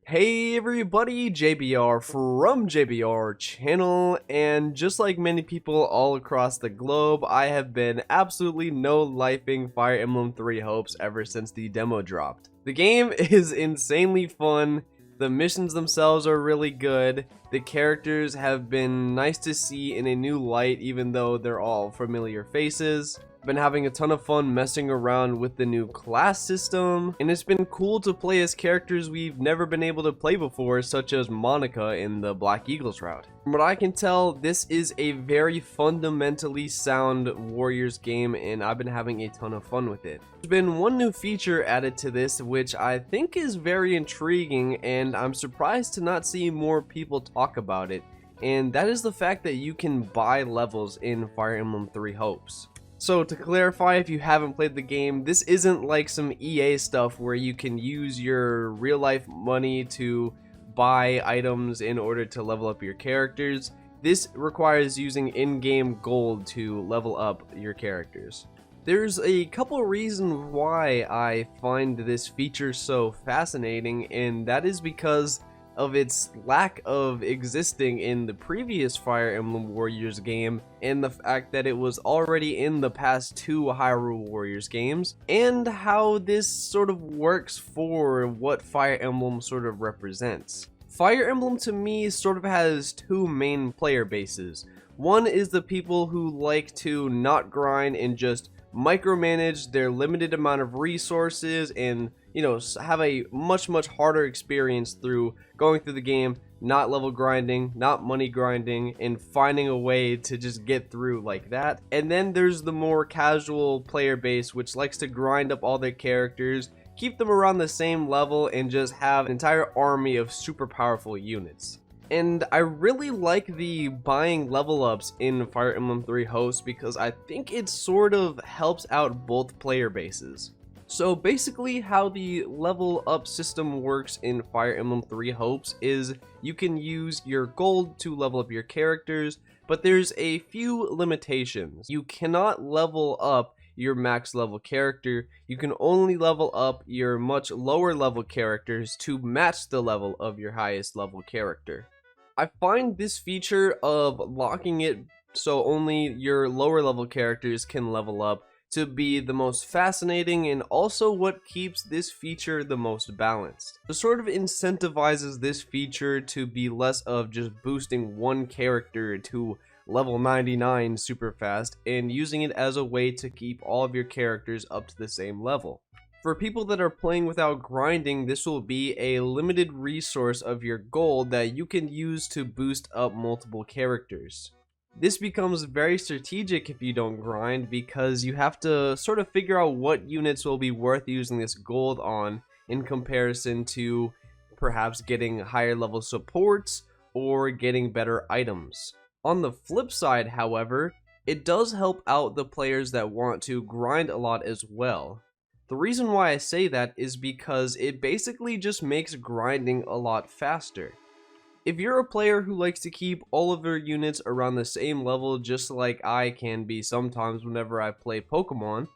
Hey everybody, JBR from JBR channel, and just like many people all across the globe, I have been absolutely no-lifing Fire Emblem 3 hopes ever since the demo dropped. The game is insanely fun, the missions themselves are really good, the characters have been nice to see in a new light even though they're all familiar faces. Been having a ton of fun messing around with the new class system, and it's been cool to play as characters we've never been able to play before, such as Monica in the Black Eagles route. From what I can tell, this is a very fundamentally sound Warriors game, and I've been having a ton of fun with it. There's been one new feature added to this which I think is very intriguing, and I'm surprised to not see more people talk about it, and that is the fact that you can buy levels in Fire Emblem 3 Hopes. So to clarify, if you haven't played the game, this isn't like some EA stuff where you can use your real life money to buy items in order to level up your characters. This requires using in-game gold to level up your characters. There's a couple reasons why I find this feature so fascinating, and that is because of its lack of existing in the previous Fire Emblem Warriors game, and the fact that it was already in the past two Hyrule Warriors games, and how this sort of works for what Fire Emblem sort of represents. Fire Emblem to me sort of has two main player bases. One is the people who like to not grind and just micromanage their limited amount of resources and have a much harder experience through going through the game, not level grinding, not money grinding, and finding a way to just get through like that. And then there's the more casual player base which likes to grind up all their characters, keep them around the same level, and just have an entire army of super powerful units. And I really like the buying level ups in Fire Emblem 3 Hosts because I think it sort of helps out both player bases. So basically how the level up system works in Fire Emblem 3 Hopes is you can use your gold to level up your characters, but there's a few limitations. You cannot level up your max level character. You can only level up your much lower level characters to match the level of your highest level character. I find this feature of locking it so only your lower level characters can level up to be the most fascinating, and also what keeps this feature the most balanced. It sort of incentivizes this feature to be less of just boosting one character to level 99 super fast and using it as a way to keep all of your characters up to the same level. For people that are playing without grinding, this will be a limited resource of your gold that you can use to boost up multiple characters. This becomes very strategic if you don't grind, because you have to sort of figure out what units will be worth using this gold on in comparison to perhaps getting higher level supports or getting better items. On the flip side, however, it does help out the players that want to grind a lot as well. The reason why I say that is because it basically just makes grinding a lot faster. If you're a player who likes to keep all of their units around the same level, just like I can be sometimes whenever I play Pokemon,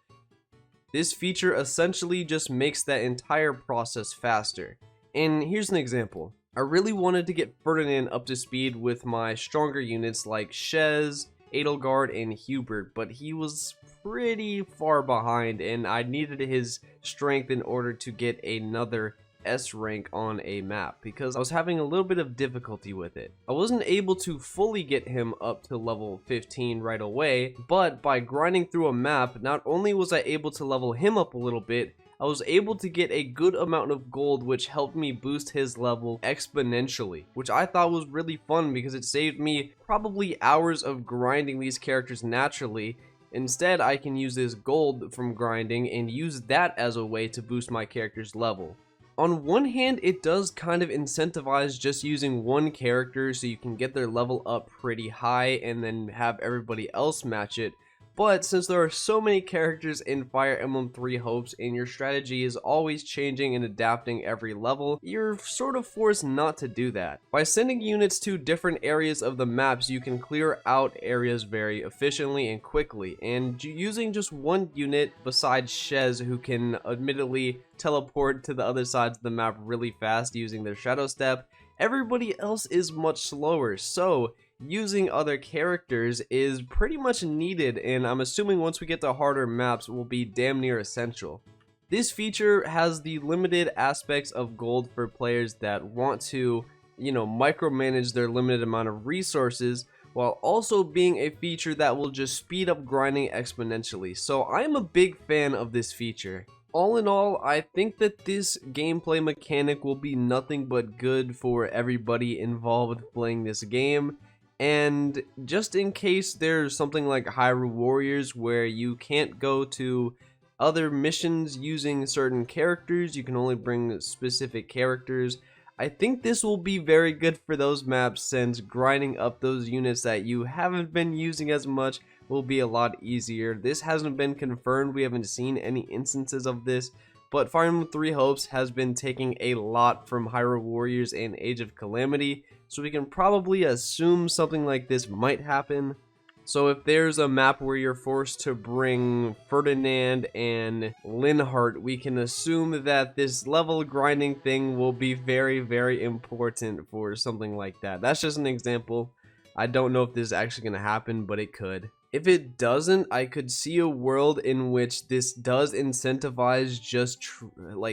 this feature essentially just makes that entire process faster. And here's an example. I really wanted to get Ferdinand up to speed with my stronger units like Shez, Edelgard, and Hubert, but he was pretty far behind and I needed his strength in order to get another S rank on a map because I was having a little bit of difficulty with it. I wasn't able to fully get him up to level 15 right away, but by grinding through a map, not only was I able to level him up a little bit, I was able to get a good amount of gold, which helped me boost his level exponentially, which I thought was really fun because it saved me probably hours of grinding these characters naturally. Instead, I can use this gold from grinding and use that as a way to boost my character's level. On one hand, it does kind of incentivize just using one character so you can get their level up pretty high and then have everybody else match it. But since there are so many characters in Fire Emblem Three Hopes and your strategy is always changing and adapting every level, you're sort of forced not to do that. By sending units to different areas of the maps, you can clear out areas very efficiently and quickly, and using just one unit besides Shez, who can admittedly teleport to the other sides of the map really fast using their Shadow Step, everybody else is much slower, so using other characters is pretty much needed, and I'm assuming once we get to harder maps will be damn near essential. This feature has the limited aspects of gold for players that want to, micromanage their limited amount of resources, while also being a feature that will just speed up grinding exponentially. So I am a big fan of this feature. All in all, I think that this gameplay mechanic will be nothing but good for everybody involved playing this game. And just in case there's something like Hyrule Warriors where you can't go to other missions using certain characters, you can only bring specific characters, I think this will be very good for those maps, since grinding up those units that you haven't been using as much will be a lot easier. This hasn't been confirmed, we haven't seen any instances of this, but Fire Emblem Three Hopes has been taking a lot from Hyrule Warriors and Age of Calamity, so we can probably assume something like this might happen. So if there's a map where you're forced to bring Ferdinand and Linhardt, we can assume that this level grinding thing will be very, very important for something like that. That's just an example. I don't know if this is actually going to happen, but it could. If it doesn't, I could see a world in which this does incentivize just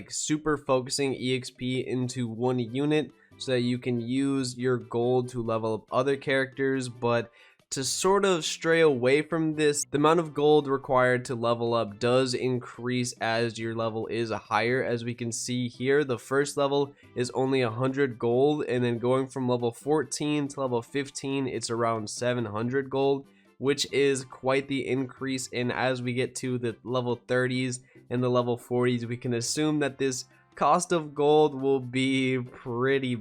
super focusing EXP into one unit so that you can use your gold to level up other characters, but to sort of stray away from this, the amount of gold required to level up does increase as your level is higher. As we can see here, the first level is only 100 gold, and then going from level 14 to level 15, it's around 700 gold, which is quite the increase. And as we get to the level 30s and the level 40s, we can assume that this cost of gold will be pretty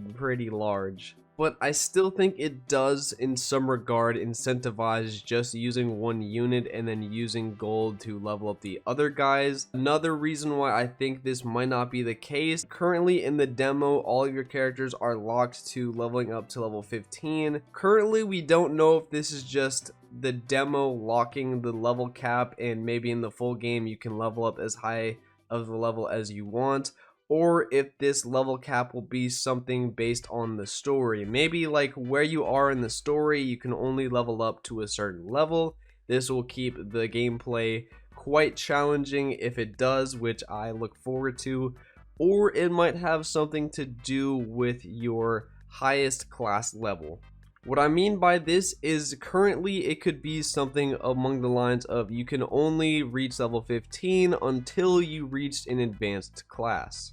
large. But I still think it does in some regard incentivize just using one unit and then using gold to level up the other guys. Another reason why I think this might not be the case, currently in the demo all of your characters are locked to leveling up to level 15. Currently we don't know if this is just the demo locking the level cap, and maybe in the full game you can level up as high of the level as you want, or if this level cap will be something based on the story. Maybe like where you are in the story, you can only level up to a certain level. This will keep the gameplay quite challenging if it does, which I look forward to. Or it might have something to do with your highest class level. What I mean by this is currently it could be something along the lines of you can only reach level 15 until you reach an advanced class.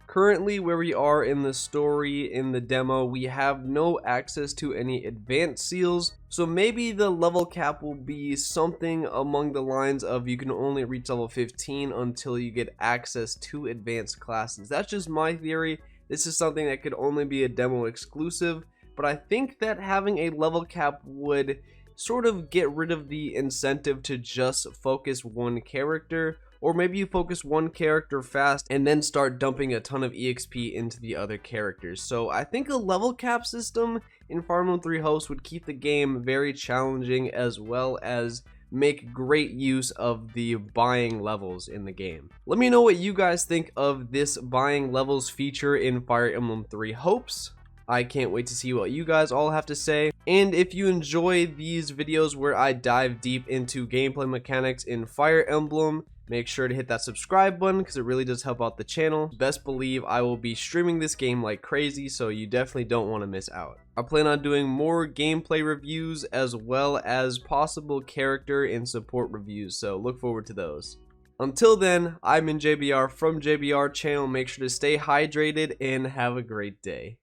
Currently where we are in the story, in the demo, we have no access to any advanced seals, so maybe the level cap will be something along the lines of you can only reach level 15 until you get access to advanced classes. That's just my theory. This is something that could only be a demo exclusive, but I think that having a level cap would sort of get rid of the incentive to just focus one character. Or maybe you focus one character fast and then start dumping a ton of EXP into the other characters. So I think a level cap system in Fire Emblem Three Hopes would keep the game very challenging, as well as make great use of the buying levels in the game. Let me know what you guys think of this buying levels feature in Fire Emblem Three Hopes. I can't wait to see what you guys all have to say. And if you enjoy these videos where I dive deep into gameplay mechanics in Fire Emblem, make sure to hit that subscribe button because it really does help out the channel. Best believe I will be streaming this game like crazy, so you definitely don't want to miss out. I plan on doing more gameplay reviews as well as possible character and support reviews, so look forward to those. Until then, I'm JBR from JBR channel. Make sure to stay hydrated and have a great day.